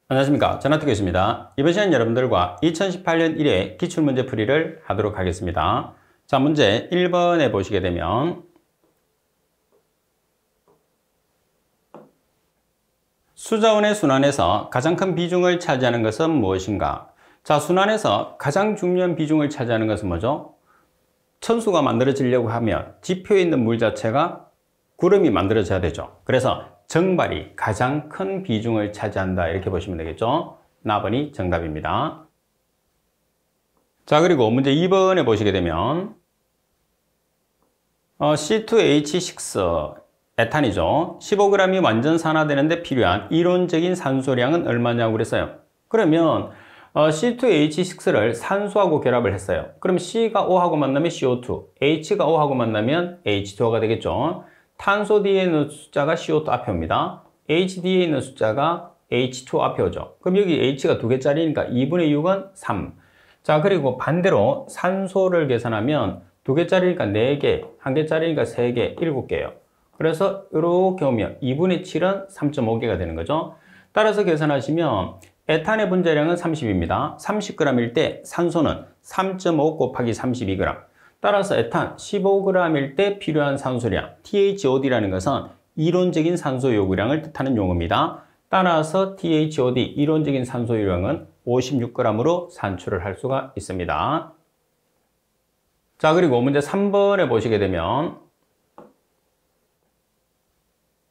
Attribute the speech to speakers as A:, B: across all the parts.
A: 안녕하십니까, 전화특교수입니다. 이번 시간 여러분들과 2018년 1회 기출문제 풀이를 하도록 하겠습니다. 자, 문제 1번에 보시게 되면 수자원의 순환에서 가장 큰 비중을 차지하는 것은 무엇인가? 자, 순환에서 가장 중요한 비중을 차지하는 것은 뭐죠? 천수가 만들어지려고 하면 지표에 있는 물 자체가 구름이 만들어져야 되죠. 그래서 정발이 가장 큰 비중을 차지한다, 이렇게 보시면 되겠죠. 나번이 정답입니다. 자, 그리고 문제 2번에 보시게 되면 C2H6 에탄이죠. 15g이 완전 산화되는데 필요한 이론적인 산소량은 얼마냐고 그랬어요. 그러면 C2H6를 산소하고 결합을 했어요. 그럼 C가 O하고 만나면 CO2, H가 O하고 만나면 H2O가 되겠죠. 탄소 뒤에 있는 숫자가 CO2 앞에 옵니다. H 뒤에 있는 숫자가 H2 앞에 오죠. 그럼 여기 H가 2개짜리니까 2분의 6은 3. 자, 그리고 반대로 산소를 계산하면 2개짜리니까 4개, 1개짜리니까 3개, 7개예요. 그래서 이렇게 오면 2분의 7은 3.5개가 되는 거죠. 따라서 계산하시면 에탄의 분자량은 30입니다. 30g일 때 산소는 3.5 곱하기 32g. 따라서 에탄 15g일 때 필요한 산소량 THOD라는 것은 이론적인 산소 요구량을 뜻하는 용어입니다. 따라서 THOD 이론적인 산소 요구량은 56g으로 산출을 할 수가 있습니다. 자, 그리고 문제 3번에 보시게 되면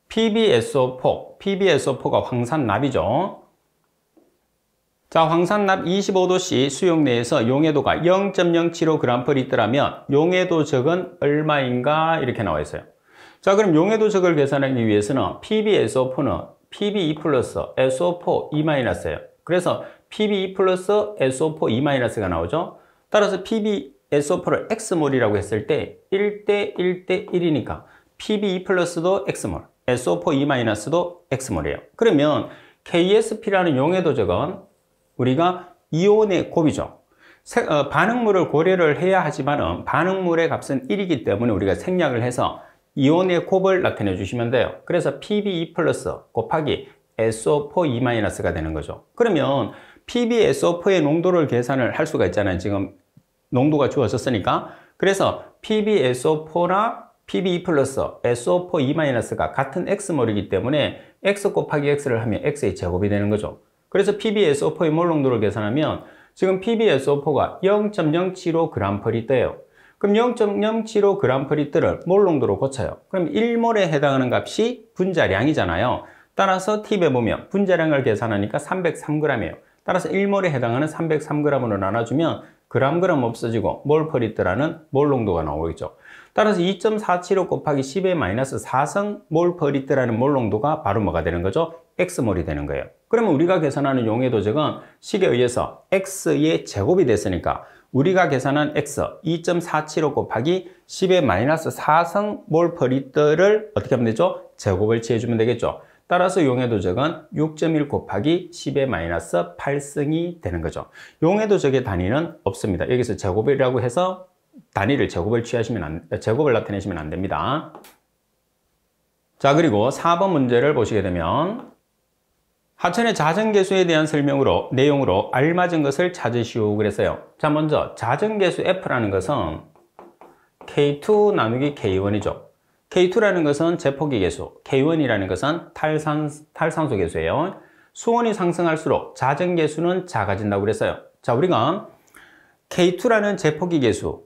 A: PbSO4가 황산납이죠. 자, 황산납 25도씨 수용 내에서 용해도가 0.075g/L라면 용해도적은 얼마인가, 이렇게 나와 있어요. 자, 그럼 용해도적을 계산하기 위해서는 PbSO4는 Pb2 플러스 SO4 2-예요. 그래서 Pb2 플러스 SO4 2-가 나오죠. 따라서 PbSO4를 X몰이라고 했을 때 1대 1대 1이니까 Pb2 플러스도 X몰, SO4 2-도 X몰이에요. 그러면 KSP라는 용해도적은 우리가 이온의 곱이죠. 반응물을 고려를 해야 하지만 반응물의 값은 1이기 때문에 우리가 생략을 해서 이온의 곱을 나타내 주시면 돼요. 그래서 Pb2 플러스 곱하기 SO4 2-가 되는 거죠. 그러면 PbSO4의 농도를 계산을 할 수가 있잖아요. 지금 농도가 주어졌으니까. 그래서 PbSO4나 Pb2 플러스 SO4 2-가 같은 X몰이기 때문에 X 곱하기 X를 하면 X의 제곱이 되는 거죠. 그래서 PbSO4의 몰 농도를 계산하면 지금 PbSO4가 0.075g/L예요. 그럼 0.075g/L을 몰 농도로 고쳐요. 그럼 1몰에 해당하는 값이 분자량이잖아요. 따라서 팁에 보면 분자량을 계산하니까 303g이에요. 따라서 1몰에 해당하는 303g으로 나눠주면 그램 없어지고 몰/L라는 몰 농도가 나오겠죠. 따라서 2.475 곱하기 10⁻⁴ 몰/L라는 몰 농도가 바로 뭐가 되는 거죠? X몰이 되는 거예요. 그러면 우리가 계산하는 용해도적은 식에 의해서 X의 제곱이 됐으니까 우리가 계산한 X 2.475 곱하기 10⁻⁴ 몰/L을 어떻게 하면 되죠? 제곱을 취해주면 되겠죠. 따라서 용해도적은 6.1 곱하기 10⁻8승이 되는 거죠. 용해도적의 단위는 없습니다. 여기서 제곱이라고 해서 단위를 제곱을 나타내시면 안 됩니다. 자, 그리고 4번 문제를 보시게 되면 하천의 자전계수에 대한 내용으로 알맞은 것을 찾으시오 그랬어요. 자, 먼저 자전계수 F라는 것은 K2 나누기 K1이죠. K2라는 것은 제폭기 계수, K1이라는 것은 탈산소 계수예요. 수온이 상승할수록 자전계수는 작아진다고 그랬어요. 자, 우리가 K2라는 제폭기 계수,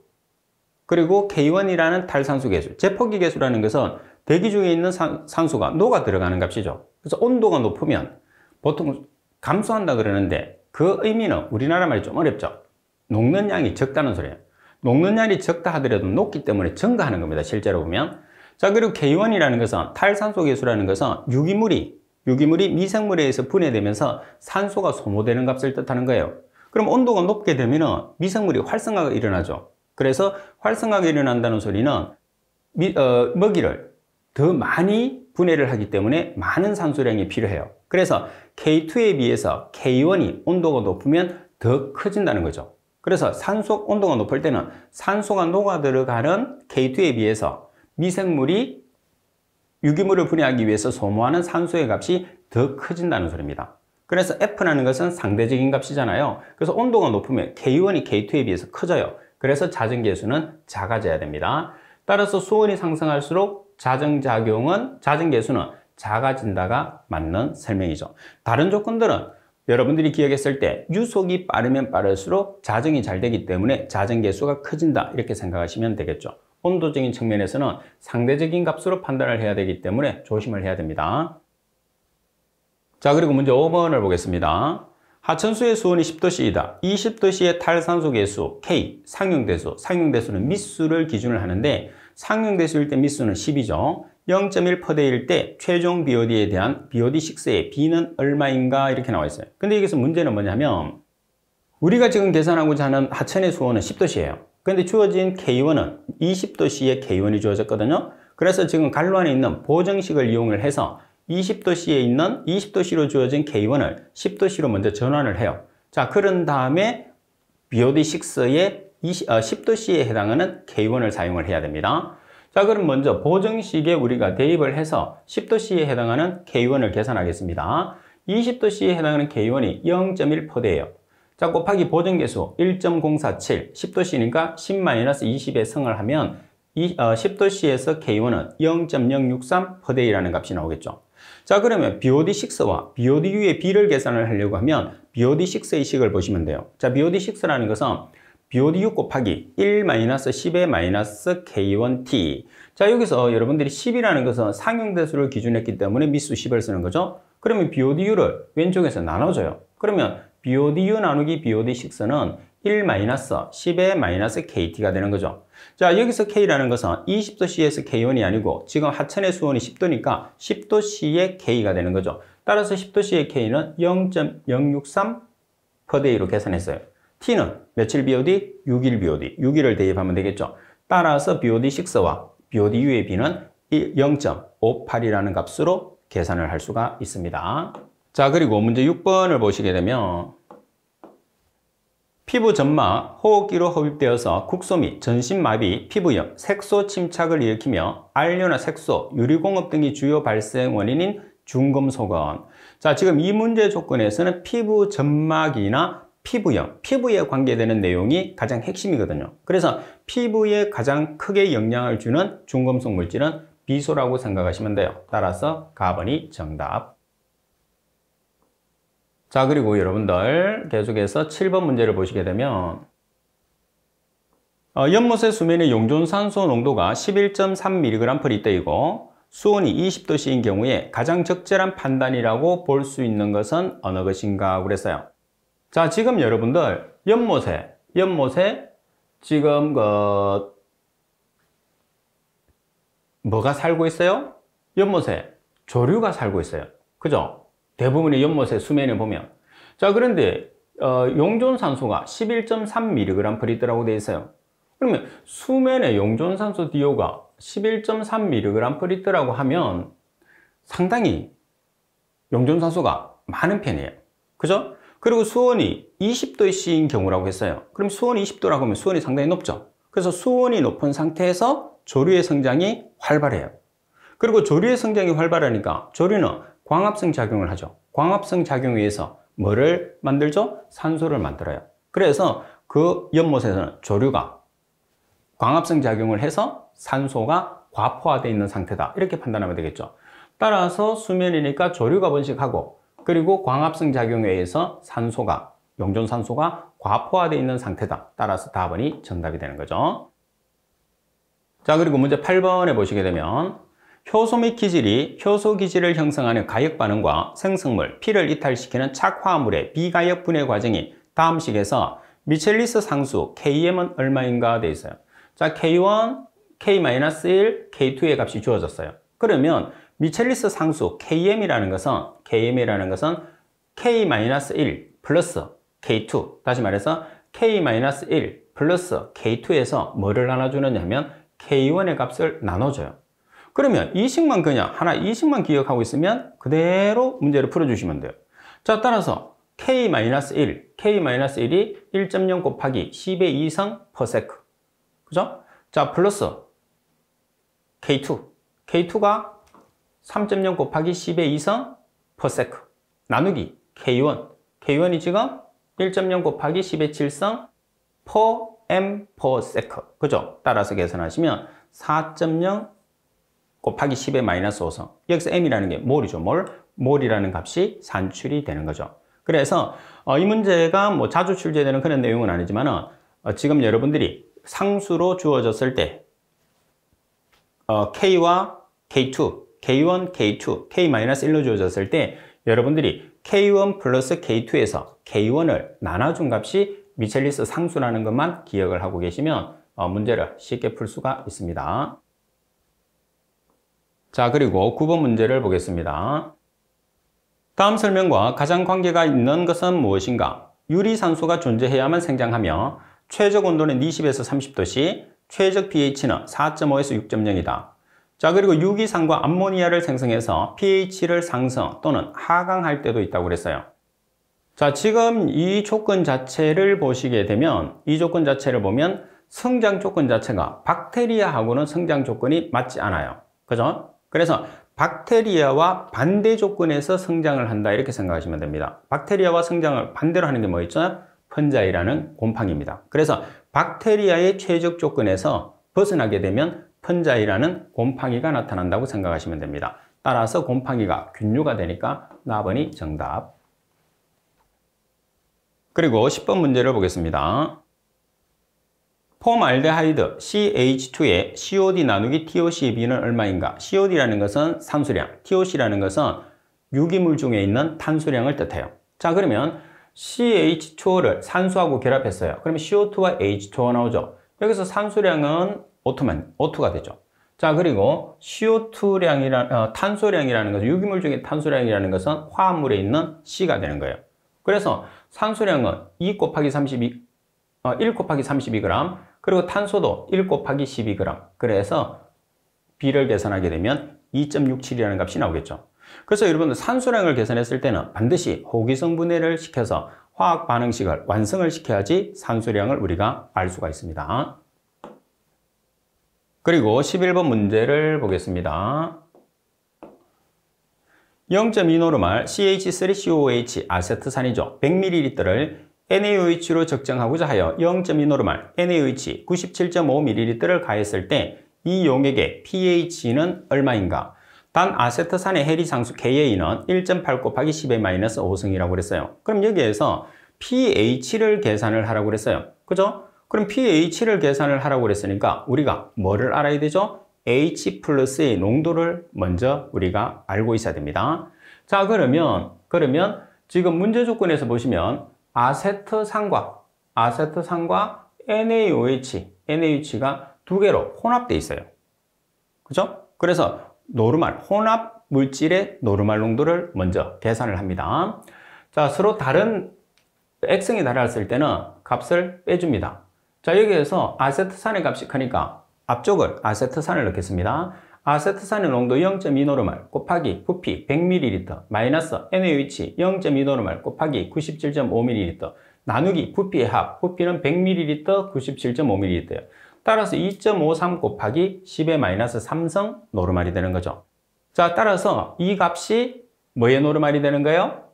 A: 그리고 K1이라는 탈산소 계수, 제폭기 계수라는 것은 대기 중에 있는 산소가 녹아 들어가는 값이죠. 그래서 온도가 높으면 보통 감소한다 그러는데 그 의미는 우리나라 말이 좀 어렵죠. 녹는 양이 적다는 소리예요. 녹는 양이 적다 하더라도 녹기 때문에 증가하는 겁니다. 실제로 보면. 자, 그리고 K1이라는 것은 탈산소 계수라는 것은 유기물이 미생물에 의해서 분해되면서 산소가 소모되는 값을 뜻하는 거예요. 그럼 온도가 높게 되면 미생물이 활성화가 일어나죠. 그래서 활성화가 일어난다는 소리는 먹이를 더 많이 분해를 하기 때문에 많은 산소량이 필요해요. 그래서 K2에 비해서 K1이 온도가 높으면 더 커진다는 거죠. 그래서 산소 온도가 높을 때는 산소가 녹아 들어가는 K2에 비해서 미생물이 유기물을 분해하기 위해서 소모하는 산소의 값이 더 커진다는 소리입니다. 그래서 F라는 것은 상대적인 값이잖아요. 그래서 온도가 높으면 K1이 K2에 비해서 커져요. 그래서 자정계수는 작아져야 됩니다. 따라서 수온이 상승할수록 자정계수는 작아진다가 맞는 설명이죠. 다른 조건들은 여러분들이 기억했을 때 유속이 빠르면 빠를수록 자정이 잘 되기 때문에 자정계수가 커진다 이렇게 생각하시면 되겠죠. 온도적인 측면에서는 상대적인 값으로 판단을 해야 되기 때문에 조심을 해야 됩니다. 자, 그리고 문제 5번을 보겠습니다. 하천수의 수온이 10도씨이다. 20도씨의 탈산소 계수 K, 상용대수는 미수를 기준을 하는데 상용대수일 때 미수는 10이죠. 0.1%일 때 최종 BOD에 대한 BOD6의 B는 얼마인가 이렇게 나와 있어요. 근데 여기서 문제는 뭐냐면 우리가 지금 계산하고자 하는 하천의 수온은 10도씨예요. 근데 주어진 K1은 20도씨의 K1이 주어졌거든요. 그래서 지금 갈로 안에 있는 보정식을 이용을 해서 20도씨에 있는 20도씨로 주어진 K1을 10도씨로 먼저 전환을 해요. 자, 그런 다음에 BOD6의 10도씨에 해당하는 K1을 사용을 해야 됩니다. 자, 그럼 먼저 보정식에 우리가 대입을 해서 10도씨에 해당하는 K1을 계산하겠습니다. 20도씨에 해당하는 K1이 0.1%예요. 자, 곱하기 보정계수 1.047, 10도씨니까 10-20에 성을 하면 10도씨에서 K1은 0.063%이라는 값이 나오겠죠. 자, 그러면 BOD6와 BODU의 B를 계산을 하려고 하면 BOD6의 식을 보시면 돼요. 자, BOD6라는 것은 BOD6 곱하기 1-10의 K1T. 자, 여기서 여러분들이 10이라는 것은 상용대수를 기준했기 때문에 미수 10을 쓰는 거죠. 그러면 BODU를 왼쪽에서 나눠줘요. 그러면 BODU 나누기 BOD6는 1-10의 KT가 되는 거죠. 자, 여기서 K라는 것은 20도씨에서 K1이 아니고 지금 하천의 수온이 10도니까 10도씨의 K가 되는 거죠. 따라서 10도씨의 K는 0.063%로 계산했어요. T는 며칠 BOD? 6일 BOD. 6일을 대입하면 되겠죠. 따라서 BOD6와 BODU의 B는 0.58이라는 값으로 계산을 할 수가 있습니다. 자, 그리고 문제 6번을 보시게 되면 피부 점막, 호흡기로 흡입되어서 국소 및 전신마비, 피부염, 색소 침착을 일으키며 알료나 색소, 유리공업 등이 주요 발생 원인인 중금속은. 자, 지금 이 문제 조건에서는 피부 점막이나 피부염, 피부에 관계되는 내용이 가장 핵심이거든요. 그래서 피부에 가장 크게 영향을 주는 중금속 물질은 비소라고 생각하시면 돼요. 따라서 가번이 정답. 자, 그리고 여러분들 계속해서 7번 문제를 보시게 되면 연못의 수면의 용존산소 농도가 11.3mg/L이고 수온이 20도씨인 경우에 가장 적절한 판단이라고 볼 수 있는 것은 어느 것인가 그랬어요. 자, 지금 여러분들 연못에 지금 뭐가 살고 있어요? 연못에 조류가 살고 있어요. 그죠? 대부분의 연못의 수면에 보면. 자, 그런데 용존산소가 11.3mg/L라고 되어 있어요. 그러면 수면의 용존산소 DO가 11.3mg/L라고 하면 상당히 용존산소가 많은 편이에요. 그죠? 그리고 수온이 20도씨인 경우라고 했어요. 그럼 수온이 20도라고 하면 수온이 상당히 높죠. 그래서 수온이 높은 상태에서 조류의 성장이 활발해요. 그리고 조류의 성장이 활발하니까 조류는 광합성 작용을 하죠. 광합성 작용에 의해서 뭐를 만들죠? 산소를 만들어요. 그래서 그 연못에서는 조류가 광합성 작용을 해서 산소가 과포화되어 있는 상태다. 이렇게 판단하면 되겠죠. 따라서 수면이니까 조류가 번식하고 그리고 광합성 작용에 의해서 용존산소가 과포화되어 있는 상태다. 따라서 답은이 정답이 되는 거죠. 자, 그리고 문제 8번에 보시게 되면 효소 및 기질이 효소 기질을 형성하는 가역 반응과 생성물, 피를 이탈시키는 착화물의 비가역 분해 과정이 다음 식에서 미첼리스 상수 Km은 얼마인가 되어 있어요. 자, K1, K-1, K2의 값이 주어졌어요. 그러면 미첼리스 상수 Km이라는 것은 K-1 플러스 K2, 다시 말해서 K-1 플러스 K2에서 뭐를 나눠주느냐 하면 K1의 값을 나눠줘요. 그러면 이식만 그냥 하나 이식만 기억하고 있으면 그대로 문제를 풀어주시면 돼요. 자, 따라서 K-1, K-1이 1.0 곱하기 10의 2성 per sec. 그죠? 자, 플러스 K2. K2가 3.0 곱하기 10의 2성 per sec. 나누기 K1. K1이 지금 1.0 곱하기 10의 7성 per m per sec. 그죠? 따라서 계산하시면 4.0 곱하기 10의 마이너스 5성. 여기서 m이라는 게 몰이죠. 몰이라는 값이 산출이 되는 거죠. 그래서 이 문제가 뭐 자주 출제되는 그런 내용은 아니지만 지금 여러분들이 상수로 주어졌을 때 K와 K2, K1, K2, K-1로 주어졌을 때 여러분들이 K1 플러스 K2에서 K1을 나눠준 값이 미첼리스 상수라는 것만 기억을 하고 계시면 문제를 쉽게 풀 수가 있습니다. 자, 그리고 9번 문제를 보겠습니다. 다음 설명과 가장 관계가 있는 것은 무엇인가? 유리산소가 존재해야만 생장하며 최적 온도는 20에서 30도씨, 최적 pH는 4.5에서 6.0이다. 자, 그리고 유기산과 암모니아를 생성해서 pH를 상승 또는 하강할 때도 있다고 그랬어요. 자, 지금 이 조건 자체를 보시게 되면 이 조건 자체를 보면 성장 조건 자체가 박테리아하고는 성장 조건이 맞지 않아요. 그죠? 그래서 박테리아와 반대 조건에서 성장을 한다 이렇게 생각하시면 됩니다. 박테리아와 성장을 반대로 하는 게 뭐 있죠? 펀자이라는 곰팡이입니다. 그래서 박테리아의 최적 조건에서 벗어나게 되면 펀자이라는 곰팡이가 나타난다고 생각하시면 됩니다. 따라서 곰팡이가 균류가 되니까 4번이 정답. 그리고 10번 문제를 보겠습니다. 폼알데하이드 CH2의 COD 나누기 TOC의 비는 얼마인가? COD라는 것은 산수량, TOC라는 것은 유기물 중에 있는 탄소량을 뜻해요. 자, 그러면 CH2O를 산소하고 결합했어요. 그러면 CO2와 H2O 나오죠. 여기서 산소량은 O2가 되죠. 자, 그리고 CO2량이란 탄소량이라는 것은 유기물 중에 탄소량이라는 것은 화합물에 있는 C가 되는 거예요. 그래서 산소량은 1 곱하기 32g, 그리고 탄소도 1 곱하기 12g. 그래서 B를 계산하게 되면 2.67이라는 값이 나오겠죠. 그래서 여러분들 산소량을 계산했을 때는 반드시 호기성 분해를 시켜서 화학 반응식을 완성을 시켜야지 산소량을 우리가 알 수가 있습니다. 그리고 11번 문제를 보겠습니다. 0.2노르말 CH3COOH 아세트산이죠. 100ml를 NaOH로 적정하고자 하여 0.2노르말 NaOH 97.5ml를 가했을 때 이 용액의 pH는 얼마인가? 단 아세트산의 해리상수 Ka는 1.8 곱하기 10의 마이너스 5승이라고 그랬어요. 그럼 여기에서 pH를 계산을 하라고 그랬어요. 그죠? 그럼 pH를 계산을 하라고 그랬으니까 우리가 뭐를 알아야 되죠? H 플러스의 농도를 먼저 우리가 알고 있어야 됩니다. 자, 그러면 지금 문제 조건에서 보시면 아세트산과 NaOH가 두 개로 혼합되어 있어요. 그죠? 그래서 노르말, 혼합 물질의 노르말 농도를 먼저 계산을 합니다. 자, 서로 다른 X성이 달랐을 때는 값을 빼줍니다. 자, 여기에서 아세트산의 값이 크니까 앞쪽을 아세트산을 넣겠습니다. 아세트산의 농도 0.2노르말 곱하기 부피 100ml 마이너스 NaOH 0.2노르말 곱하기 97.5ml 나누기 부피의 합, 부피는 100ml 97.5ml예요. 따라서 2.53 곱하기 10의 마이너스 3성 노르말이 되는 거죠. 자, 따라서 이 값이 뭐의 노르말이 되는 거예요?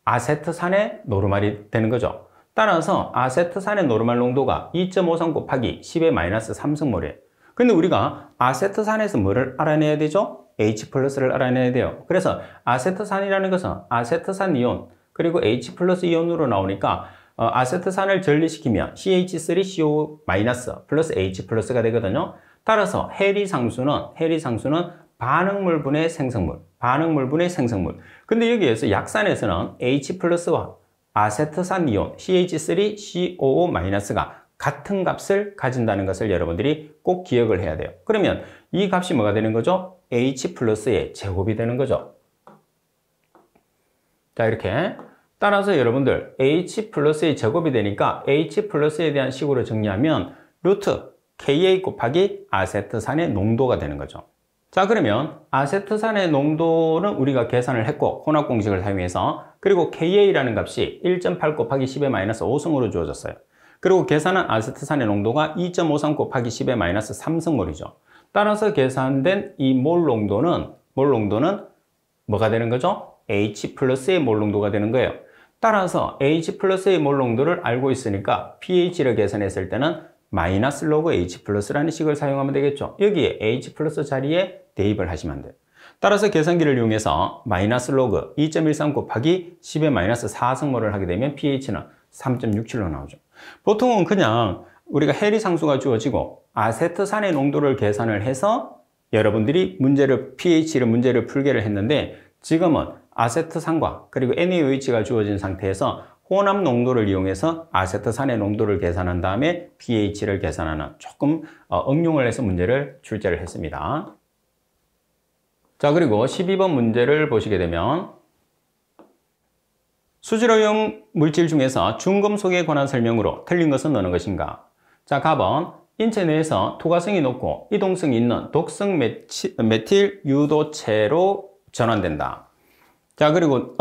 A: 아세트산의 노르말이 되는 거죠. 따라서 아세트산의 노르말 농도가 2.53 곱하기 10의 마이너스 3승몰이에요. 근데 우리가 아세트산에서 뭐를 알아내야 되죠? H 플러스를 알아내야 돼요. 그래서 아세트산이라는 것은 아세트산 이온 그리고 H 플러스 이온으로 나오니까 아세트산을 전리시키면 CH3CO 마이너스 플러스 H 플러스가 되거든요. 따라서 해리상수는 반응물분의 생성물. 근데 여기에서 약산에서는 H 플러스와 아세트산 이온 CH3COO 마이너스가 같은 값을 가진다는 것을 여러분들이 꼭 기억을 해야 돼요. 그러면 이 값이 뭐가 되는 거죠? H 플러스의 제곱이 되는 거죠. 자, 이렇게 따라서 여러분들 H 플러스의 제곱이 되니까 H 플러스에 대한 식으로 정리하면 루트 Ka 곱하기 아세트산의 농도가 되는 거죠. 자, 그러면 아세트산의 농도는 우리가 계산을 했고 혼합 공식을 사용해서, 그리고 Ka라는 값이 1.8 곱하기 10의 마이너스 5승으로 주어졌어요. 그리고 계산한 아세트산의 농도가 2.53 곱하기 10의 마이너스 3승몰이죠. 따라서 계산된 이 몰 농도는 뭐가 되는 거죠? H 플러스의 몰 농도가 되는 거예요. 따라서 H 플러스의 몰 농도를 알고 있으니까 pH를 계산했을 때는 마이너스 로그 H 플러스라는 식을 사용하면 되겠죠. 여기에 H 플러스 자리에 대입을 하시면 돼요. 따라서 계산기를 이용해서 마이너스 로그 2.13 곱하기 10의 마이너스 4승모를 하게 되면 pH는 3.67로 나오죠. 보통은 그냥 우리가 해리 상수가 주어지고 아세트산의 농도를 계산을 해서 여러분들이 pH를 문제를 풀게를 했는데, 지금은 아세트산과 그리고 NaOH가 주어진 상태에서 혼합 농도를 이용해서 아세트산의 농도를 계산한 다음에 pH를 계산하는 조금 응용을 해서 문제를 출제를 했습니다. 자, 그리고 12번 문제를 보시게 되면 수질오염 물질 중에서 중금속에 관한 설명으로 틀린 것은 어느 것인가? 자, 답은 인체 내에서 투과성이 높고 이동성이 있는 독성 메틸 유도체로 전환된다. 자, 그리고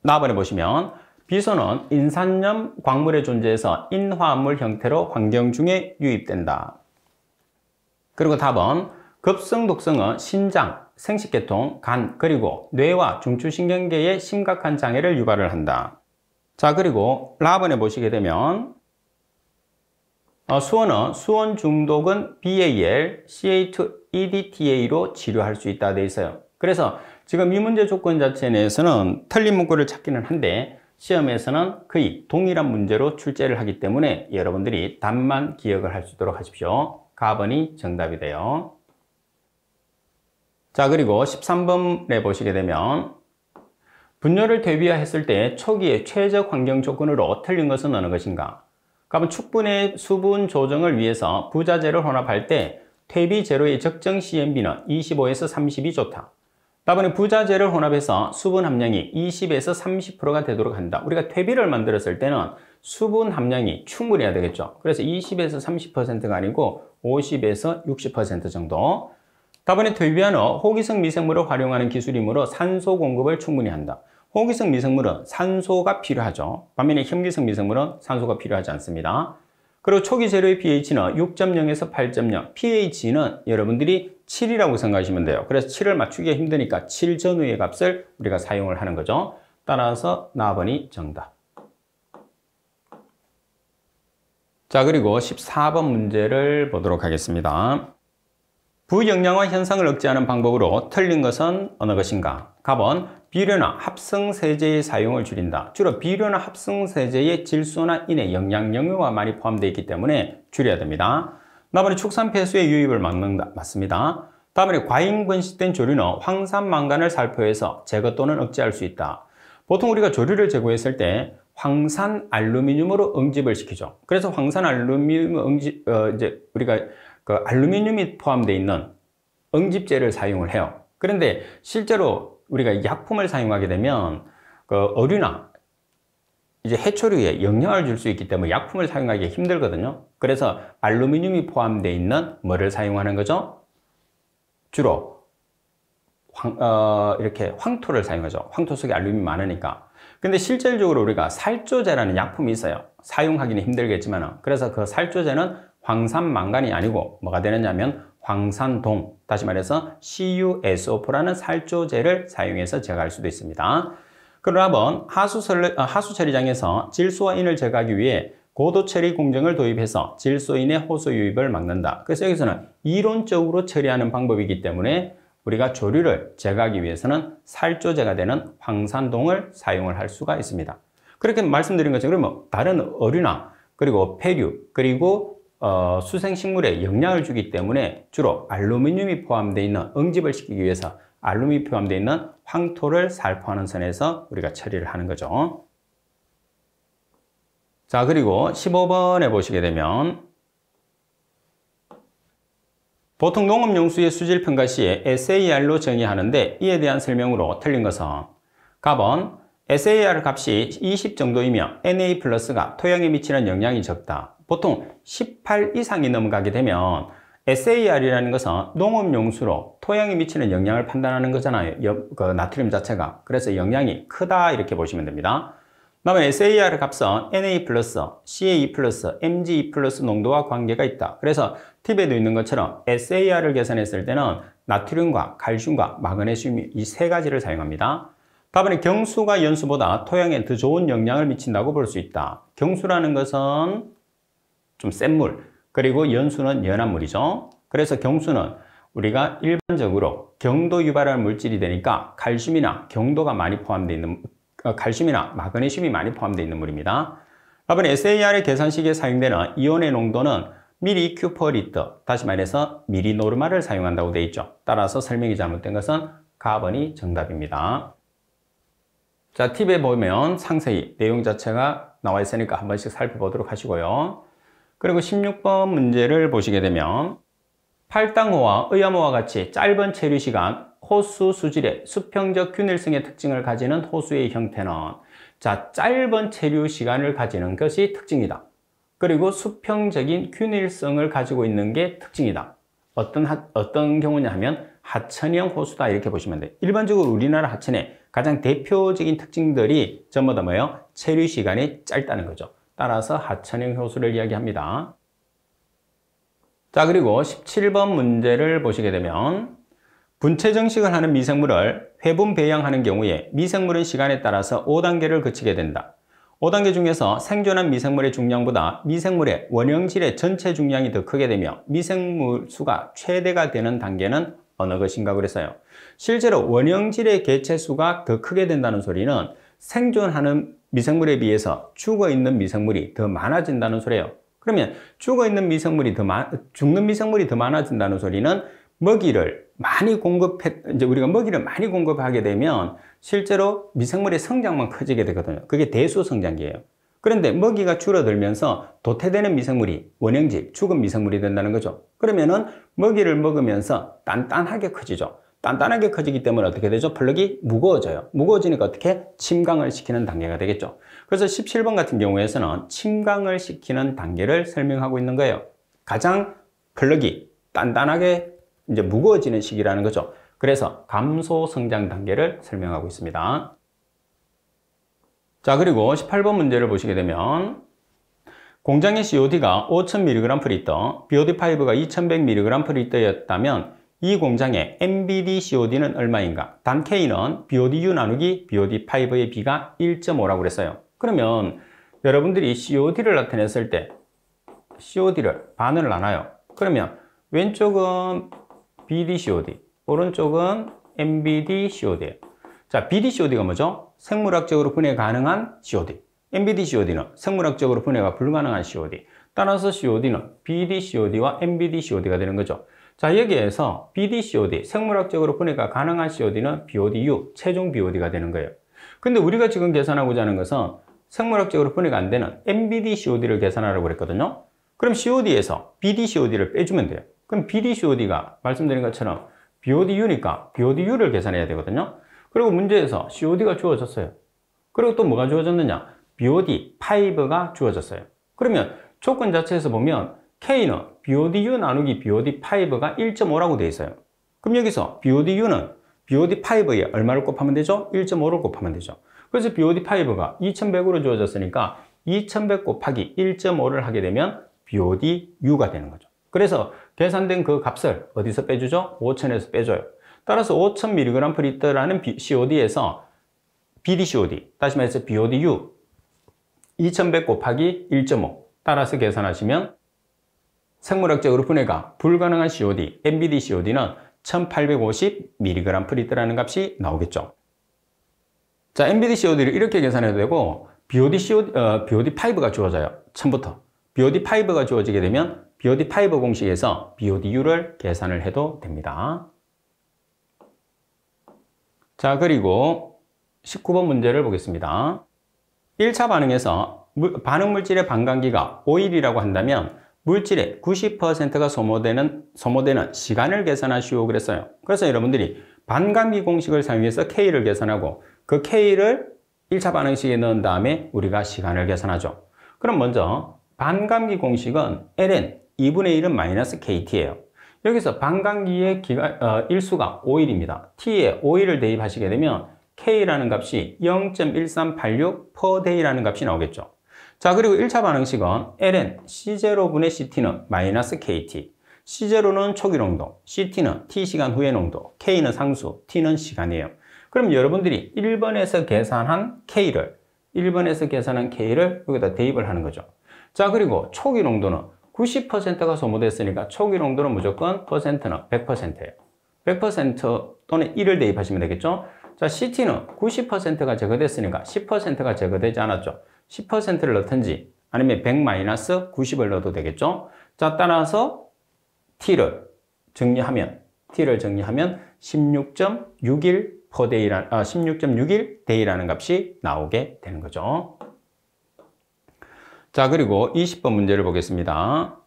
A: 나번에 보시면 비소는 인산염 광물의 존재에서 인화합물 형태로 환경 중에 유입된다. 그리고 답은 급성 독성은 신장, 생식계통, 간, 그리고 뇌와 중추신경계에 심각한 장애를 유발을 한다. 자, 그리고 라번에 보시게 되면 수원은 수원 중독은 BAL, CA2, EDTA로 치료할 수 있다 되어 있어요. 그래서 지금 이 문제 조건 자체 내에서는 틀린 문구를 찾기는 한데 시험에서는 거의 동일한 문제로 출제를 하기 때문에 여러분들이 답만 기억을 할 수 있도록 하십시오. 가번이 정답이 돼요. 자, 그리고 13번에 보시게 되면 분뇨를 퇴비화했을 때 초기의 최적 환경 조건으로 틀린 것은 어느 것인가? 그러면 축분의 수분 조정을 위해서 부자재를 혼합할 때 퇴비 제로의 적정 CMB는 25에서 30이 좋다. 답은 부자재를 혼합해서 수분 함량이 20에서 30%가 되도록 한다. 우리가 퇴비를 만들었을 때는 수분 함량이 충분해야 되겠죠. 그래서 20에서 30%가 아니고 50에서 60% 정도. 답은 퇴비화는 호기성 미생물을 활용하는 기술이므로 산소 공급을 충분히 한다. 호기성 미생물은 산소가 필요하죠. 반면에 혐기성 미생물은 산소가 필요하지 않습니다. 그리고 초기 재료의 pH는 6.0에서 8.0, pH는 여러분들이 7이라고 생각하시면 돼요. 그래서 7을 맞추기가 힘드니까 7 전후의 값을 우리가 사용을 하는 거죠. 따라서 나번이 정답. 자, 그리고 14번 문제를 보도록 하겠습니다. 부영양화 현상을 억제하는 방법으로 틀린 것은 어느 것인가? 답은 비료나 합성세제의 사용을 줄인다. 주로 비료나 합성세제의 질소나 인의 영양용유가 많이 포함되어 있기 때문에 줄여야 됩니다. 다음에 축산폐수의 유입을 막는다. 맞습니다. 다음에 과잉 번식된 조류는 황산망간을 살포해서 제거 또는 억제할 수 있다. 보통 우리가 조류를 제거했을 때 황산 알루미늄으로 응집을 시키죠. 그래서 황산 알루미늄 이제 우리가 그 알루미늄이 포함되어 있는 응집제를 사용을 해요. 그런데 실제로 우리가 약품을 사용하게 되면 그 어류나 이제 해초류에 영향을 줄 수 있기 때문에 약품을 사용하기 힘들거든요. 그래서 알루미늄이 포함되어 있는 뭐를 사용하는 거죠? 주로 이렇게 황토를 사용하죠. 황토 속에 알루미늄이 많으니까. 근데 실질적으로 우리가 살조제라는 약품이 있어요. 사용하기는 힘들겠지만, 그래서 그 살조제는 황산망간이 아니고 뭐가 되느냐면 황산동, 다시 말해서 CuSO4라는 살조제를 사용해서 제거할 수도 있습니다. 그러나 하수 처리장에서 질소와 인을 제거하기 위해 고도 처리 공정을 도입해서 질소인의 호소 유입을 막는다. 그래서 여기서는 이론적으로 처리하는 방법이기 때문에 우리가 조류를 제거하기 위해서는 살조제가 되는 황산동을 사용을 할 수가 있습니다. 그렇게 말씀드린 것처럼 그러면 다른 어류나 그리고 폐류 그리고 수생식물에 영향을 주기 때문에 주로 알루미늄이 포함되어 있는 응집을 시키기 위해서 알루미늄이 포함되어 있는 황토를 살포하는 선에서 우리가 처리를 하는 거죠. 자, 그리고 15번에 보시게 되면 보통 농업용수의 수질 평가 시에 SAR로 정의하는데 이에 대한 설명으로 틀린 것은 답은 SAR 값이 20 정도이며 Na 플러스가 토양에 미치는 영향이 적다. 보통 18 이상이 넘어가게 되면 SAR이라는 것은 농업용수로 토양에 미치는 영향을 판단하는 거잖아요. 그 나트륨 자체가. 그래서 영향이 크다 이렇게 보시면 됩니다. 다음에 SAR 값은 Na+, Ca+, Mge+ 농도와 관계가 있다. 그래서 팁에도 있는 것처럼 SAR을 계산했을 때는 나트륨과 칼슘과 마그네슘 이 세 가지를 사용합니다. 다음에 경수가 연수보다 토양에 더 좋은 영향을 미친다고 볼 수 있다. 경수라는 것은 좀 센 물, 그리고 연수는 연한 물이죠. 그래서 경수는 우리가 일반적으로 경도 유발하는 물질이 되니까 칼슘이나 경도가 많이 포함되어 있는 칼슘이나 마그네슘이 많이 포함되어 있는 물입니다. 다음에 SAR의 계산식에 사용되는 이온의 농도는 mCu/L, 다시 말해서 미리노르말을 사용한다고 되어 있죠. 따라서 설명이 잘못된 것은 4번이 정답입니다. 자, 팁에 보면 상세히 내용 자체가 나와 있으니까 한 번씩 살펴보도록 하시고요. 그리고 16번 문제를 보시게 되면 팔당호와 의암호와 같이 짧은 체류 시간, 호수 수질의 수평적 균일성의 특징을 가지는 호수의 형태는 자, 짧은 체류 시간을 가지는 것이 특징이다. 그리고 수평적인 균일성을 가지고 있는 게 특징이다. 어떤 경우냐 하면 하천형 호수다 이렇게 보시면 돼요. 일반적으로 우리나라 하천의 가장 대표적인 특징들이 전부 다 뭐예요? 체류 시간이 짧다는 거죠. 따라서 하천형 호수를 이야기합니다. 자, 그리고 17번 문제를 보시게 되면 분체 정식을 하는 미생물을 회분 배양하는 경우에 미생물은 시간에 따라서 5단계를 거치게 된다. 5단계 중에서 생존한 미생물의 중량보다 미생물의 원형질의 전체 중량이 더 크게 되며 미생물 수가 최대가 되는 단계는 어느 것인가 그랬어요. 실제로 원형질의 개체 수가 더 크게 된다는 소리는 생존하는 미생물에 비해서 죽어있는 미생물이 더 많아진다는 소리예요. 그러면 죽는 미생물이 더 많아진다는 소리는 먹이를 많이 우리가 먹이를 많이 공급하게 되면 실제로 미생물의 성장만 커지게 되거든요. 그게 대수 성장기예요. 그런데 먹이가 줄어들면서 도태되는 미생물이 원형질, 죽은 미생물이 된다는 거죠. 그러면은 먹이를 먹으면서 단단하게 커지죠. 단단하게 커지기 때문에 어떻게 되죠? 펄럭이 무거워져요. 무거워지니까 어떻게? 침강을 시키는 단계가 되겠죠. 그래서 17번 같은 경우에서는 침강을 시키는 단계를 설명하고 있는 거예요. 가장 펄럭이 단단하게 이제 무거워지는 시기라는 거죠. 그래서 감소 성장 단계를 설명하고 있습니다. 자, 그리고 18번 문제를 보시게 되면 공장의 COD가 5000mg/L, BOD5가 2100mg/L였다면 이 공장의 MBD COD는 얼마인가? 단 K는 BODU 나누기 BOD5의 B가 1.5라고 그랬어요. 그러면 여러분들이 COD를 나타냈을 때 COD를 반을 나눠요. 그러면 왼쪽은 BD-COD, 오른쪽은 MBD-COD예요. 자, BD-COD가 뭐죠? 생물학적으로 분해 가능한 COD. MBD-COD는 생물학적으로 분해가 불가능한 COD. 따라서 COD는 BD-COD와 MBD-COD가 되는 거죠. 자, 여기에서 BD-COD, 생물학적으로 분해가 가능한 COD는 BODU, 최종 BOD가 되는 거예요. 근데 우리가 지금 계산하고자 하는 것은 생물학적으로 분해가 안 되는 MBD-COD를 계산하라고 그랬거든요. 그럼 COD에서 BD-COD를 빼주면 돼요. 그럼 BD-COD가 말씀드린 것처럼 BODU니까 BODU를 계산해야 되거든요. 그리고 문제에서 COD가 주어졌어요. 그리고 또 뭐가 주어졌느냐? BOD5가 주어졌어요. 그러면 조건 자체에서 보면 K는 BODU 나누기 BOD5가 1.5라고 되어 있어요. 그럼 여기서 BODU는 BOD5에 얼마를 곱하면 되죠? 1.5를 곱하면 되죠. 그래서 BOD5가 2100으로 주어졌으니까 2100 곱하기 1.5를 하게 되면 BODU가 되는 거죠. 그래서 계산된 그 값을 어디서 빼주죠? 5000에서 빼줘요. 따라서 5000mg/L라는 COD에서 BD-COD, 다시 말해서 BODU 2100 곱하기 1.5 따라서 계산하시면 생물학적으로 분해가 불가능한 COD, MBD-COD는 1850mg/L라는 값이 나오겠죠. 자, MBD-COD를 이렇게 계산해도 되고 BOD5가 주어져요. 처음부터. BOD5가 주어지게 되면 BOD5 공식에서 BODU를 계산을 해도 됩니다. 자, 그리고 19번 문제를 보겠습니다. 1차 반응에서 반응 물질의 반감기가 5일이라고 한다면 물질의 90%가 소모되는 시간을 계산하시오 그랬어요. 그래서 여러분들이 반감기 공식을 사용해서 K를 계산하고 그 K를 1차 반응식에 넣은 다음에 우리가 시간을 계산하죠. 그럼 먼저 반감기 공식은 ln 2분의 1은 마이너스 KT예요. 여기서 반감기의 일수가 5일입니다. t에 5일을 대입하시게 되면 k라는 값이 0.1386 per day라는 값이 나오겠죠. 자, 그리고 1차 반응식은 ln C0분의 CT는 마이너스 KT. C0는 초기 농도, CT는 T시간 후의 농도, K는 상수, T는 시간이에요. 그럼 여러분들이 1번에서 계산한 K를 여기다 대입을 하는 거죠. 자, 그리고 초기 농도는 90%가 소모됐으니까 초기 농도는 무조건 퍼센트는 100%예요. 100% 또는 1을 대입하시면 되겠죠. 자, CT는 90%가 제거됐으니까 10%가 제거되지 않았죠. 10%를 넣든지 아니면 100-90을 넣어도 되겠죠. 자, 따라서 T를 정리하면 16.61 per day라는 16.61 day라는 값이 나오게 되는 거죠. 자, 그리고 20번 문제를 보겠습니다.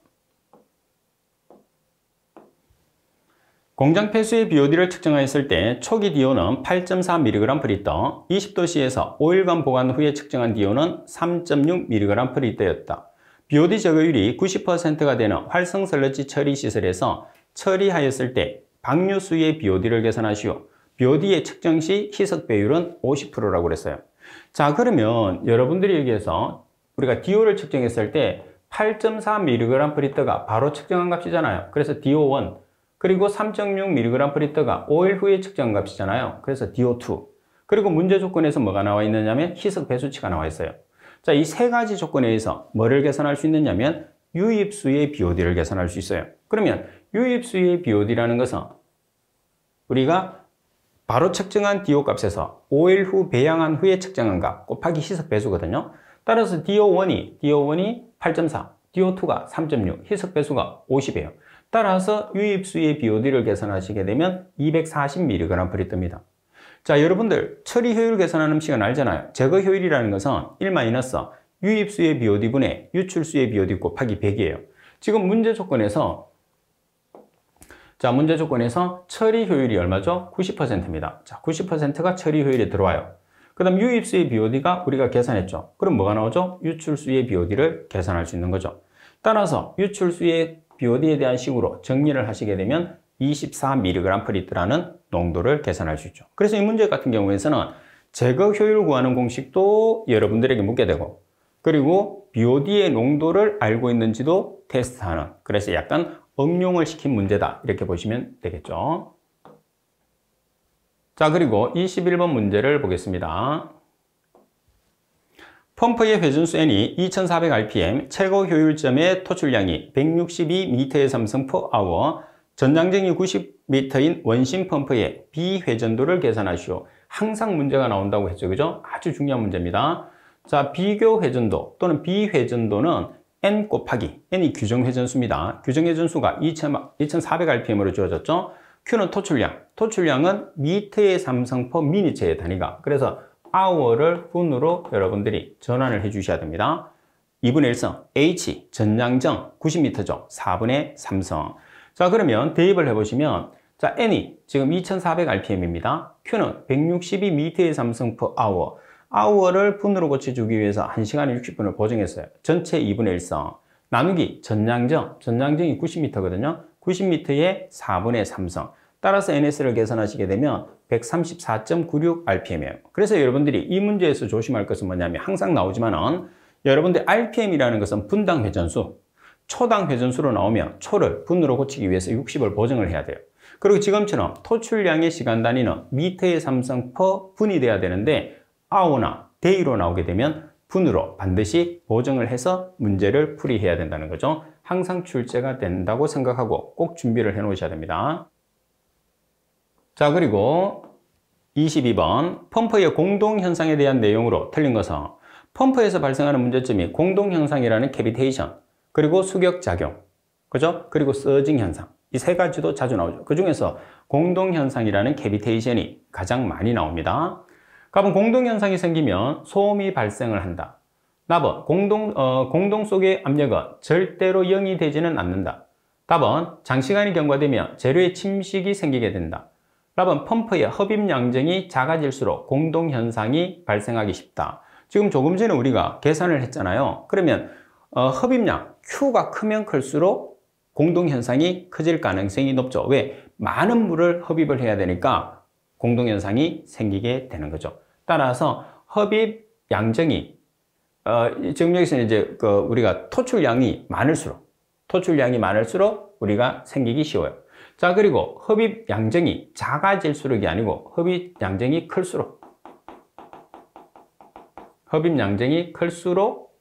A: 공장 폐수의 BOD를 측정하였을 때 초기 DO는 8.4mg/L, 20도씨에서 5일간 보관 후에 측정한 DO는 3.6mg/L였다. BOD 제거율이 90%가 되는 활성 슬러지 처리 시설에서 처리하였을 때 방류수의 BOD를 계산하시오. BOD의 측정 시 희석 배율은 50%라고 그랬어요. 자, 그러면 여러분들이 여기에서 우리가 DO를 측정했을 때 8.4mg/L가 바로 측정한 값이잖아요. 그래서 DO1. 그리고 3.6mg/L가 5일 후에 측정한 값이잖아요. 그래서 DO2. 그리고 문제 조건에서 뭐가 나와 있느냐면 희석 배수치가 나와 있어요. 자, 이 세 가지 조건에 의해서 뭐를 계산할 수 있느냐면 유입수의 BOD를 계산할 수 있어요. 그러면 유입수의 BOD라는 것은 우리가 바로 측정한 DO 값에서 5일 후 배양한 후에 측정한 값 곱하기 희석 배수거든요. 따라서 DO1이 8.4, DO2가 3.6, 희석 배수가 50이에요. 따라서 유입수의 BOD를 계산하시게 되면 240mg/L 뜹니다. 자, 여러분들 처리 효율 계산하는 음식은 알잖아요. 제거 효율이라는 것은 1 유입수의 BOD분의 유출수의 BOD 곱하기 100이에요. 지금 문제 조건에서 처리 효율이 얼마죠? 90%입니다. 자, 90%가 처리 효율에 들어와요. 그 다음 유입수의 BOD가 우리가 계산했죠. 그럼 뭐가 나오죠? 유출수의 BOD를 계산할 수 있는 거죠. 따라서 유출수의 BOD에 대한 식으로 정리를 하시게 되면 24mg/L라는 농도를 계산할 수 있죠. 그래서 이 문제 같은 경우에서는 제거 효율 구하는 공식도 여러분들에게 묻게 되고, 그리고 BOD의 농도를 알고 있는지도 테스트하는, 그래서 약간 응용을 시킨 문제다, 이렇게 보시면 되겠죠. 자, 그리고 21번 문제를 보겠습니다. 펌프의 회전수 N이 2400rpm, 최고 효율점의 토출량이 162m/3/h, 전장정이 90m인 원심 펌프의 비회전도를 계산하시오. 항상 문제가 나온다고 했죠. 그죠? 아주 중요한 문제입니다. 자, 비교 회전도 또는 비회전도는 N 곱하기, N이 규정 회전수입니다. 규정 회전수가 2400rpm으로 주어졌죠. Q는 토출량은 미터의 삼성 per 미니체의 단위가, 그래서 hour를 분으로 여러분들이 전환을 해 주셔야 됩니다. 2분의 1성, H, 전장정 90m죠. 4분의 3성. 자, 그러면 대입을 해보시면, 자, N이 지금 2400rpm입니다. Q는 162m의 삼성 per hour. hour를 분으로 고쳐주기 위해서 1시간에 60분을 보정했어요. 전체 2분의 1성. 나누기 전장정이 90m거든요. 90m의 4분의 3성. 따라서 NS를 계산하시게 되면 134.96rpm이에요. 그래서 여러분들이 이 문제에서 조심할 것은 뭐냐면, 항상 나오지만은 여러분들 rpm이라는 것은 분당 회전수, 초당 회전수로 나오면 초를 분으로 고치기 위해서 60을 보정을 해야 돼요. 그리고 지금처럼 토출량의 시간 단위는 미터의 삼성 per 분이 돼야 되는데 hour나 day로 나오게 되면 분으로 반드시 보정을 해서 문제를 풀이해야 된다는 거죠. 항상 출제가 된다고 생각하고 꼭 준비를 해 놓으셔야 됩니다. 자, 그리고 22번 펌프의 공동현상에 대한 내용으로 틀린 것은, 펌프에서 발생하는 문제점이 공동현상이라는 캐비테이션, 그리고 수격작용, 그죠? 그리고 서징 현상, 이 세 가지도 자주 나오죠. 그 중에서 공동현상이라는 캐비테이션이 가장 많이 나옵니다. 답은 공동현상이 생기면 소음이 발생을 한다. 답은 공동 속의 압력은 절대로 0이 되지는 않는다. 답은 장시간이 경과되면 재료의 침식이 생기게 된다. 답은 펌프의 흡입 양정이 작아질수록 공동현상이 발생하기 쉽다. 지금 조금 전에 우리가 계산을 했잖아요. 그러면 흡입량 Q가 크면 클수록 공동현상이 커질 가능성이 높죠. 왜? 많은 물을 흡입을 해야 되니까 공동현상이 생기게 되는 거죠. 따라서 흡입 양정이 지금 여기서는 이제 우리가 토출량이 많을수록 우리가 생기기 쉬워요. 자, 그리고 흡입 양정이 작아질수록이 아니고 흡입 양정이 클수록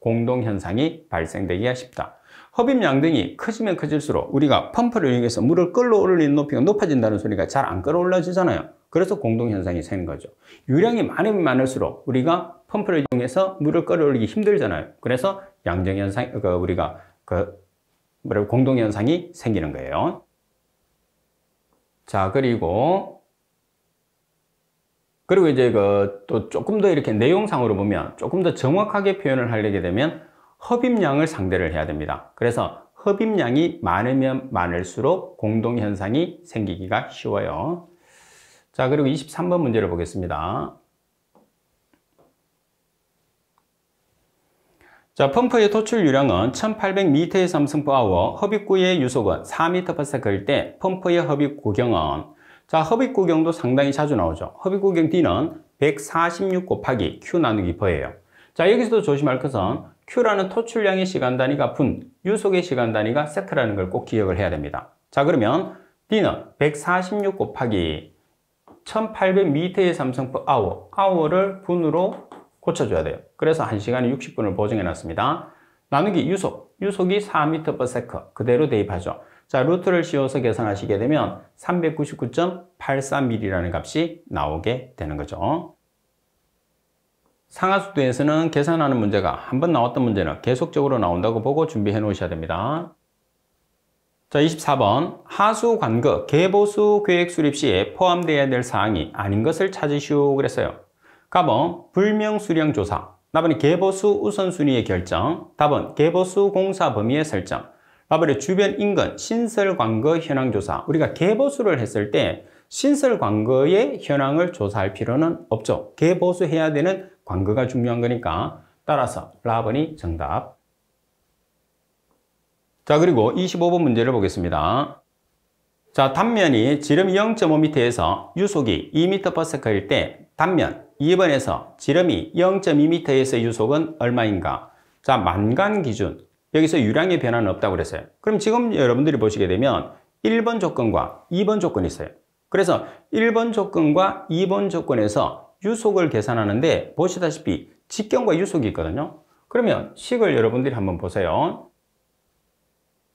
A: 공동현상이 발생되기가 쉽다. 흡입 양정이 커지면 커질수록 우리가 펌프를 이용해서 물을 끌어올리는 높이가 높아진다는 소리가 잘 안 끌어올라지잖아요. 그래서 공동현상이 생긴 거죠. 유량이 많으면 많을수록 우리가 펌프를 이용해서 물을 끌어올리기 힘들잖아요. 그래서 양정현상, 우리가 공동현상이 생기는 거예요. 자, 그리고 이제 또 조금 더 이렇게 내용상으로 보면 조금 더 정확하게 표현을 하려게 되면 흡입량을 상대를 해야 됩니다. 그래서 흡입량이 많으면 많을수록 공동현상이 생기기가 쉬워요. 자, 그리고 23번 문제를 보겠습니다. 자, 펌프의 토출 유량은 1800m의 삼승/hr, 흡입구의 유속은 4m/s일 때 펌프의 흡입 구경은, 자, 흡입 구경도 상당히 자주 나오죠. 흡입 구경 D는 146 곱하기 Q 나누기 V예요. 자, 여기서도 조심할 것은 Q라는 토출량의 시간 단위가 분, 유속의 시간 단위가 세트라는 걸 꼭 기억을 해야 됩니다. 자, 그러면 D는 146 곱하기 1800m의 삼승/hr, hour를 분으로 고쳐줘야 돼요. 그래서 1시간에 60분을 보정해 놨습니다. 나누기 유속이 4m/s 그대로 대입하죠. 자, 루트를 씌워서 계산하시게 되면 399.84mm라는 값이 나오게 되는 거죠. 상하수도에서는 계산하는 문제가 한번 나왔던 문제는 계속적으로 나온다고 보고 준비해 놓으셔야 됩니다. 자, 24번 하수 관거 개보수 계획 수립 시에 포함되어야 될 사항이 아닌 것을 찾으시오 그랬어요. 답은 불명 수량 조사, 답은 개보수 우선순위의 결정, 답은 개보수 공사 범위의 설정, 답은 주변 인근 신설 관거 현황 조사. 우리가 개보수를 했을 때 신설 관거의 현황을 조사할 필요는 없죠. 개보수해야 되는 관거가 중요한 거니까 따라서 라번이 정답. 자, 그리고 25번 문제를 보겠습니다. 자, 단면이 지름이 0.5m에서 유속이 2m/s일 때 단면 2번에서 지름이 0.2m에서 유속은 얼마인가? 자, 만간 기준. 여기서 유량의 변화는 없다고 그랬어요. 그럼 지금 여러분들이 보시게 되면 1번 조건과 2번 조건이 있어요. 그래서 1번 조건과 2번 조건에서 유속을 계산하는데 보시다시피 직경과 유속이 있거든요. 그러면 식을 여러분들이 한번 보세요.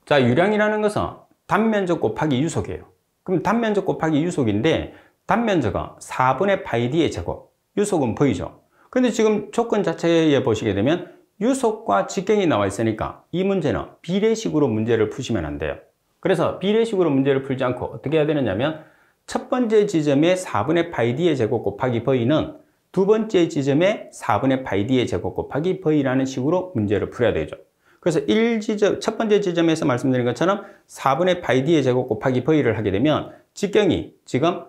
A: 자, 유량이라는 것은 단면적 곱하기 유속이에요. 그럼 단면적 곱하기 유속인데 단면적은 4분의 파이 D의 제곱, 유속은 V죠. 근데 지금 조건 자체에 보시게 되면 유속과 직경이 나와 있으니까 이 문제는 비례식으로 문제를 푸시면 안 돼요. 그래서 비례식으로 문제를 풀지 않고 어떻게 해야 되느냐면 첫 번째 지점에 4분의 파이 D의 제곱 곱하기 V는 두 번째 지점에 4분의 파이 D의 제곱 곱하기 V라는 식으로 문제를 풀어야 되죠. 그래서 첫 번째 지점에서 말씀드린 것처럼 4분의 파이 D의 제곱 곱하기 V를 하게 되면 직경이 지금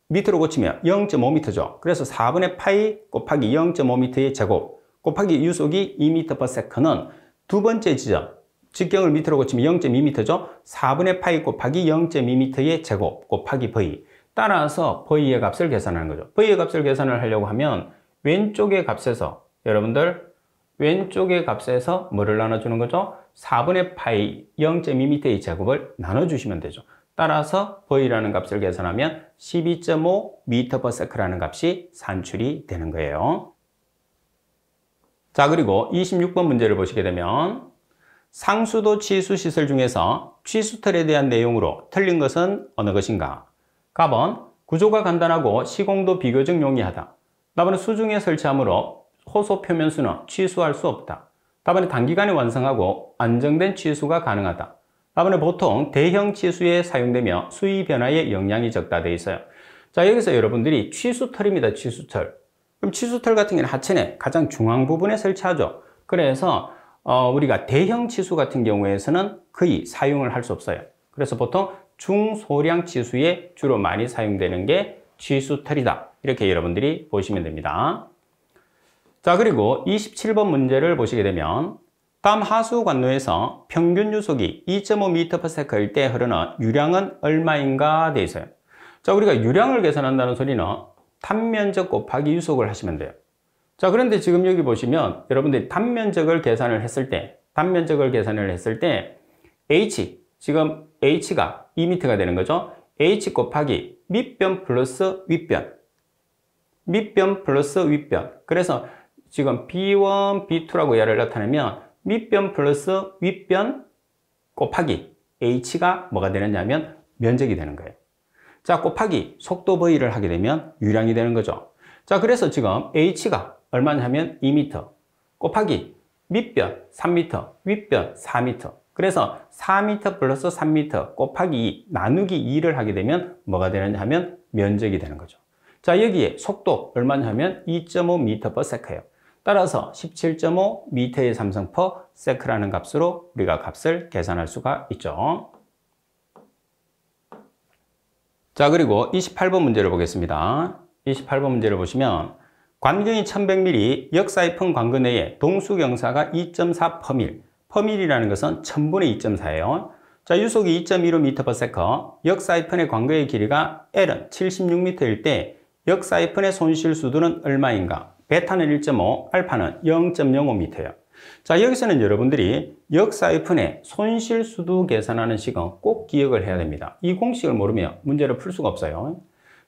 A: 밑으로 고치면 0.5m죠. 그래서 4분의 파이 곱하기 0.5m의 제곱 곱하기 유속이 2m/s는 두 번째 지점, 직경을 밑으로 고치면 0.2m죠. 4분의 파이 곱하기 0.2m의 제곱 곱하기 V. 따라서 V의 값을 계산하는 거죠. V의 값을 계산을 하려고 하면 왼쪽의 값에서 여러분들 왼쪽의 값에서 뭐를 나눠주는 거죠? 4분의 파이 0.2m의 제곱을 나눠주시면 되죠. 따라서 V라는 값을 계산하면 12.5m/s라는 값이 산출이 되는 거예요. 자, 그리고 26번 문제를 보시게 되면 상수도 치수 시설 중에서 취수틀에 대한 내용으로 틀린 것은 어느 것인가? 답은 구조가 간단하고 시공도 비교적 용이하다. 답은 수중에 설치하므로 호소 표면수는 취수할 수 없다. 답은 단기간에 완성하고 안정된 취수가 가능하다. 답은 보통 대형 취수에 사용되며 수위 변화에 영향이 적다 되어 있어요. 자, 여기서 여러분들이 취수틀입니다. 취수틀. 그럼 취수틀 같은 경우는 하천의 가장 중앙 부분에 설치하죠. 그래서 우리가 대형 취수 같은 경우에서는 거의 사용을 할 수 없어요. 그래서 보통 중소량 취수에 주로 많이 사용되는 게 취수틀이다. 이렇게 여러분들이 보시면 됩니다. 자, 그리고 27번 문제를 보시게 되면 다음 하수 관로에서 평균 유속이 2.5m/s일 때 흐르는 유량은 얼마인가 돼 있어요. 자, 우리가 유량을 계산한다는 소리는 단면적 곱하기 유속을 하시면 돼요. 자, 그런데 지금 여기 보시면 여러분들이 단면적을 계산을 했을 때 H, 지금 H가 2m가 되는 거죠. H 곱하기 밑변 플러스 윗변. 밑변 플러스 윗변. 그래서 지금 B1, B2라고 얘를 나타내면 밑변 플러스 윗변 곱하기 H가 뭐가 되느냐 하면 면적이 되는 거예요. 자, 곱하기 속도 V를 하게 되면 유량이 되는 거죠. 자, 그래서 지금 H가 얼마냐 하면 2m 곱하기 밑변 3m, 윗변 4m. 그래서 4m 플러스 3m 곱하기 2 나누기 2를 하게 되면 뭐가 되느냐 하면 면적이 되는 거죠. 자, 여기에 속도 얼마냐 하면 2.5m/s예요. 따라서 17.5m의 삼성/s라는 값으로 우리가 값을 계산할 수가 있죠. 자, 그리고 28번 문제를 보겠습니다. 28번 문제를 보시면 관경이 1100mm 역사이픈 관그 내에 동수경사가 2.4%, 퍼밀이라는 것은 1000분의 2.4예요. 자, 유속이 2.15m/s, 역사이픈의 관그의 길이가 L은 76m일 때 역사이픈의 손실 수도는 얼마인가? 베타는 1.5, 알파는 0.05m예요. 자, 여기서는 여러분들이 역사이픈의 손실 수도 계산하는 식은 꼭 기억을 해야 됩니다. 이 공식을 모르면 문제를 풀 수가 없어요.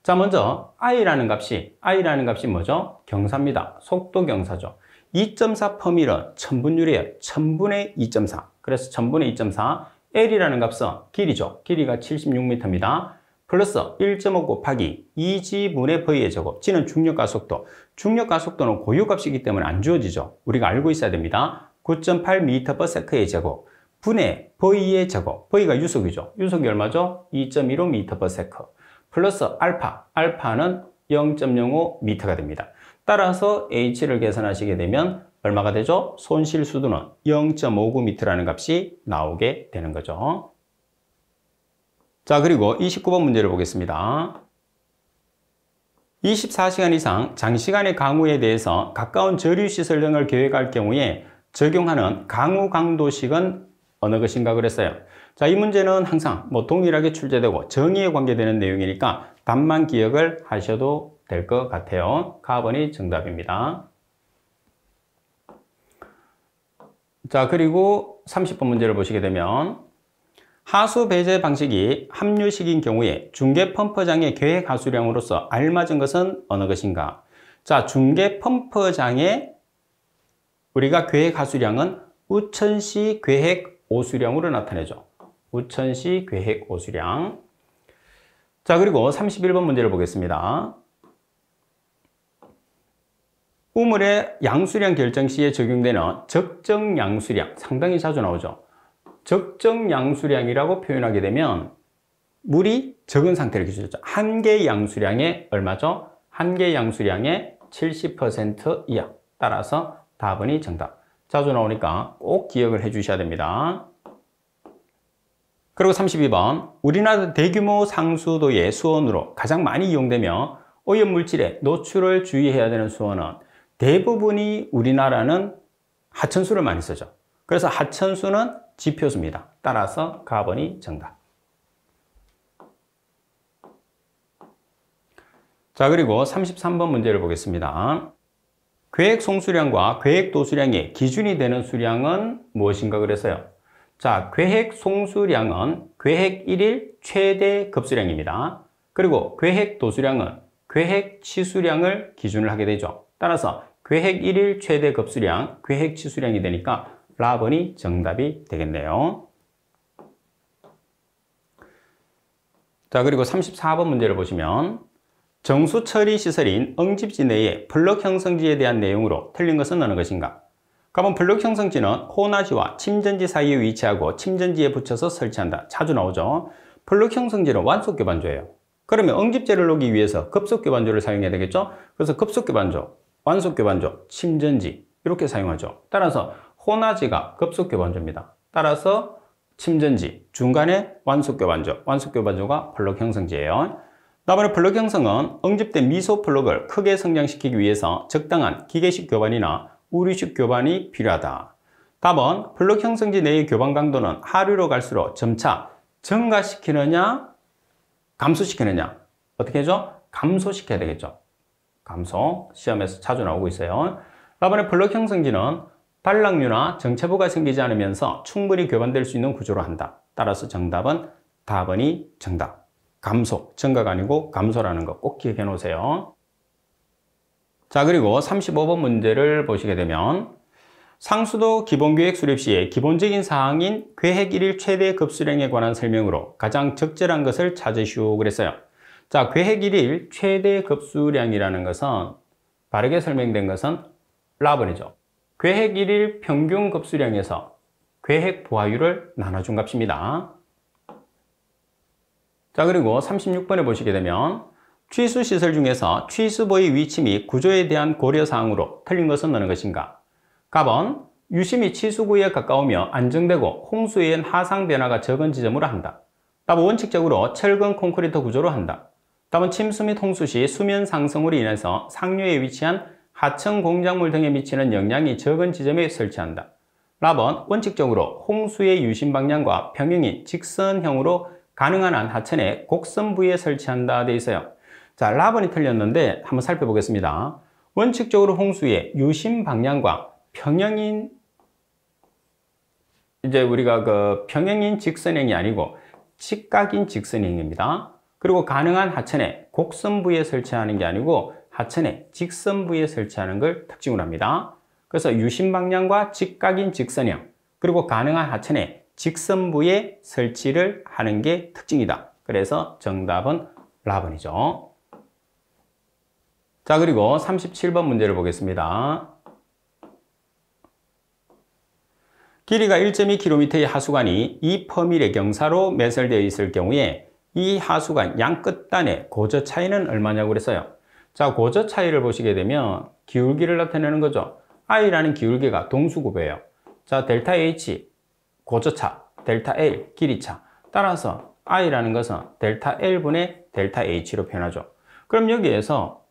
A: 자, 먼저 I라는 값이 뭐죠? 경사입니다. 속도 경사죠. 2.4%밀은 1000분율이에요. 1000분의 2.4. 그래서 1000분의 2.4. L이라는 값은 길이죠. 길이가 76m입니다. 플러스 1.5 곱하기 2G분의 V의 제곱. G는 중력가속도. 중력가속도는 고유값이기 때문에 안 주어지죠. 우리가 알고 있어야 됩니다. 9.8m/s의 제곱. 분의 V의 제곱. V가 유속이죠. 유속이 얼마죠? 2.15m/s. 플러스 알파. 알파는 0.05m가 됩니다. 따라서 H를 계산하시게 되면 얼마가 되죠? 손실 수도는 0.59m라는 값이 나오게 되는 거죠. 자, 그리고 29번 문제를 보겠습니다. 24시간 이상 장시간의 강우에 대해서 가까운 저류시설 등을 계획할 경우에 적용하는 강우 강도식은 어느 것인가 그랬어요. 자, 이 문제는 항상 동일하게 출제되고 정의에 관계되는 내용이니까 답만 기억을 하셔도 될 것 같아요. 가번이 정답입니다. 자, 그리고 30번 문제를 보시게 되면 하수 배제 방식이 합류식인 경우에 중계 펌프장의 계획 하수량으로서 알맞은 것은 어느 것인가? 자, 중계 펌프장의 우리가 계획 하수량은 우천시 계획 오수량으로 나타내죠. 우천시 계획 오수량. 자, 그리고 31번 문제를 보겠습니다. 우물의 양수량 결정 시에 적용되는 적정 양수량, 상당히 자주 나오죠. 적정 양수량이라고 표현하게 되면 물이 적은 상태를 기준으로 한계 양수량의 얼마죠? 한계 양수량의 70% 이하. 따라서 답은이 정답. 자주 나오니까 꼭 기억을 해 주셔야 됩니다. 그리고 32번. 우리나라 대규모 상수도의 수원으로 가장 많이 이용되며 오염물질의 노출을 주의해야 되는 수원은 대부분이 우리나라는 하천수를 많이 쓰죠. 그래서 하천수는 지표수입니다. 따라서 가번이 정답. 자, 그리고 33번 문제를 보겠습니다. 계획 송수량과 계획 도수량의 기준이 되는 수량은 무엇인가 그랬어요. 자, 계획 송수량은 계획 1일 최대 급수량입니다. 그리고 계획 도수량은 계획 치수량을 기준을 하게 되죠. 따라서 계획 1일 최대 급수량, 계획 치수량이 되니까 라번이 정답이 되겠네요. 자, 그리고 34번 문제를 보시면 정수 처리 시설인 응집지 내에 블럭 형성지에 대한 내용으로 틀린 것은 어느 것인가? 그러면 블럭 형성지는 호나지와 침전지 사이에 위치하고 침전지에 붙여서 설치한다. 자주 나오죠. 블럭 형성지는 완속교반조예요. 그러면 응집재를 놓기 위해서 급속교반조를 사용해야 되겠죠? 그래서 급속교반조, 완속교반조, 침전지 이렇게 사용하죠. 따라서 호나지가 급속교반조입니다. 따라서 침전지, 중간에 완속교반조, 완속교반조가 블럭 형성지예요. 다음에 블럭 형성은 응집된 미소 블럭을 크게 성장시키기 위해서 적당한 기계식 교반이나 우리식 교반이 필요하다. 답은 블록 형성지 내의 교반 강도는 하류로 갈수록 점차 증가시키느냐, 감소시키느냐. 어떻게 해줘? 감소시켜야 되겠죠. 감소. 시험에서 자주 나오고 있어요. 답안의 블록 형성지는 단락류나 정체부가 생기지 않으면서 충분히 교반될 수 있는 구조로 한다. 따라서 정답은 답은이 정답. 감소. 증가가 아니고 감소라는 거 꼭 기억해 놓으세요. 자, 그리고 35번 문제를 보시게 되면 상수도 기본계획 수립 시에 기본적인 사항인 계획 1일 최대 급수량에 관한 설명으로 가장 적절한 것을 찾으시오 그랬어요. 자, 계획 1일 최대 급수량이라는 것은 바르게 설명된 것은 라번이죠. 계획 1일 평균 급수량에서 계획 부하율을 나눠준 값입니다. 자, 그리고 36번에 보시게 되면 취수 시설 중에서 취수보의 위치 및 구조에 대한 고려사항으로 틀린 것은 어느 것인가? 답은 유심히 취수구에 가까우며 안정되고 홍수에 의한 하상 변화가 적은 지점으로 한다. 답은 원칙적으로 철근 콘크리트 구조로 한다. 답은 침수 및 홍수 시 수면 상승으로 인해서 상류에 위치한 하층 공작물 등에 미치는 영향이 적은 지점에 설치한다. 답은 원칙적으로 홍수의 유심 방향과 평행인 직선형으로 가능한 한 하천의 곡선 부위에 설치한다 되어 있어요. 자, 라번이 틀렸는데 한번 살펴보겠습니다. 원칙적으로 홍수의 유심 방향과 평행인, 이제 우리가 평행인 직선행이 아니고 직각인 직선행입니다. 그리고 가능한 하천의 곡선 부위에 설치하는 게 아니고 하천의 직선 부위에 설치하는 걸 특징으로 합니다. 그래서 유심 방향과 직각인 직선형, 그리고 가능한 하천의 직선 부위에 설치를 하는 게 특징이다. 그래서 정답은 라번이죠. 자, 그리고 37번 문제를 보겠습니다. 길이가 1.2km의 하수관이 2퍼밀의 경사로 매설되어 있을 경우에 이 하수관 양 끝단의 고저 차이는 얼마냐고 그랬어요. 자, 고저 차이를 보시게 되면 기울기를 나타내는 거죠. I라는 기울기가 동수구배예요. 자, 델타 H 고저차, 델타 L 길이차. 따라서 I라는 것은 델타 L분의 델타 H로 표현하죠. 그럼 여기에서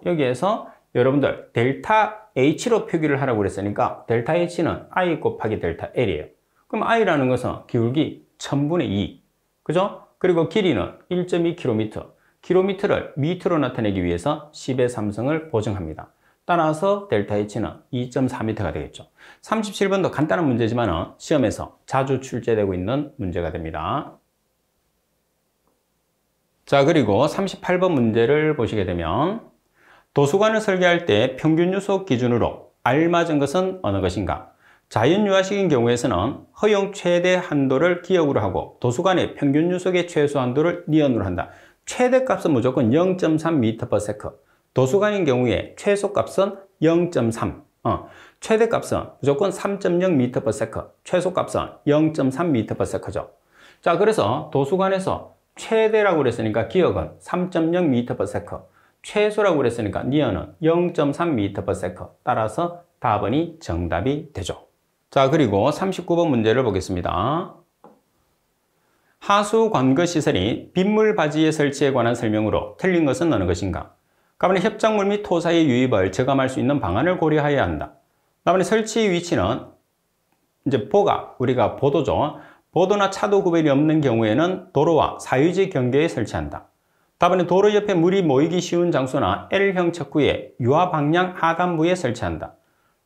A: 여러분들 델타 H로 표기를 하라고 그랬으니까 델타 H는 I 곱하기 델타 L이에요. 그럼 I라는 것은 기울기 1000분의 2. 그죠? 그리고 길이는 1.2km. km를 미터로 나타내기 위해서 10의 3승을 보정합니다. 따라서 델타 H는 2.4m가 되겠죠. 37번도 간단한 문제지만 시험에서 자주 출제되고 있는 문제가 됩니다. 자, 그리고 38번 문제를 보시게 되면 도수관을 설계할 때 평균 유속 기준으로 알맞은 것은 어느 것인가? 자연유화식인 경우에서는 허용 최대 한도를 기역으로 하고 도수관의 평균 유속의 최소 한도를 니은으로 한다. 최대값은 무조건 0.3m/s. 도수관인 경우에 최소값은 0.3. 최대값은 무조건 3.0m/s. 최소값은 0.3m/s죠. 자, 그래서 도수관에서 최대라고 그랬으니까 기역은 3.0m/s. 최소라고 그랬으니까 니은은 0.3m/s. 따라서 답은이 정답이 되죠. 자, 그리고 39번 문제를 보겠습니다. 하수 관거 시설이 빗물 바지의 설치에 관한 설명으로 틀린 것은 어느 것인가? 가만히 협작물 및 토사의 유입을 저감할 수 있는 방안을 고려해야 한다. 가만히 설치 위치는 이제 우리가 보도죠. 보도나 차도 구별이 없는 경우에는 도로와 사유지 경계에 설치한다. 답은 도로 옆에 물이 모이기 쉬운 장소나 L형 척구의 유화 방향 하단부에 설치한다.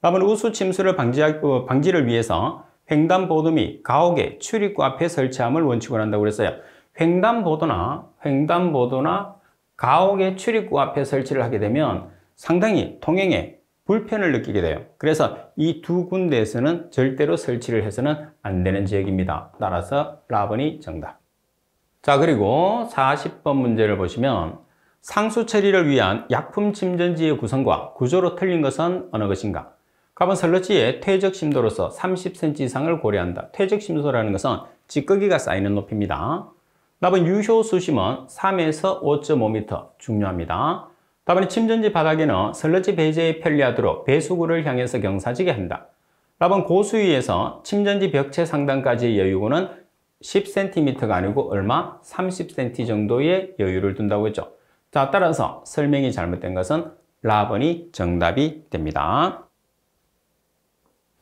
A: 답은 우수 침수를 방지를 위해서 횡단보도 및 가옥의 출입구 앞에 설치함을 원칙으로 한다고 그랬어요. 횡단보도나 가옥의 출입구 앞에 설치를 하게 되면 상당히 통행에 불편을 느끼게 돼요. 그래서 이 두 군데에서는 절대로 설치를 해서는 안 되는 지역입니다. 따라서 라번이 정답. 자, 그리고 40번 문제를 보시면 상수 처리를 위한 약품 침전지의 구성과 구조로 틀린 것은 어느 것인가? 가번 설러지의 퇴적 심도로서 30cm 이상을 고려한다. 퇴적 심도라는 것은 찌꺼기가 쌓이는 높이입니다. 답은 유효 수심은 3에서 5.5m 중요합니다. 답은 침전지 바닥에는 설러지 배제에 편리하도록 배수구를 향해서 경사지게 한다. 답은 고수위에서 침전지 벽체 상단까지의 여유구는 10cm가 아니고 얼마? 30cm 정도의 여유를 둔다고 했죠. 자, 따라서 설명이 잘못된 것은 라번이 정답이 됩니다.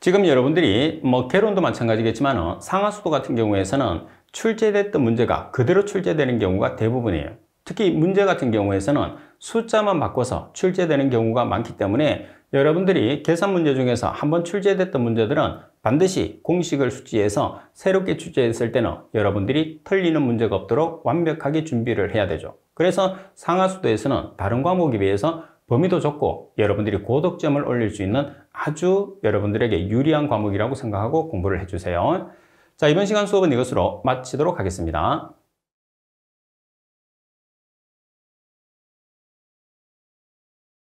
A: 지금 여러분들이 개론도 마찬가지겠지만 상하수도 같은 경우에서는 출제됐던 문제가 그대로 출제되는 경우가 대부분이에요. 특히 문제 같은 경우에서는 숫자만 바꿔서 출제되는 경우가 많기 때문에 여러분들이 계산 문제 중에서 한번 출제됐던 문제들은 반드시 공식을 숙지해서 새롭게 출제했을 때는 여러분들이 틀리는 문제가 없도록 완벽하게 준비를 해야 되죠. 그래서 상하수도에서는 다른 과목에 비해서 범위도 좁고 여러분들이 고득점을 올릴 수 있는 아주 여러분들에게 유리한 과목이라고 생각하고 공부를 해주세요. 자, 이번 시간 수업은 이것으로 마치도록 하겠습니다.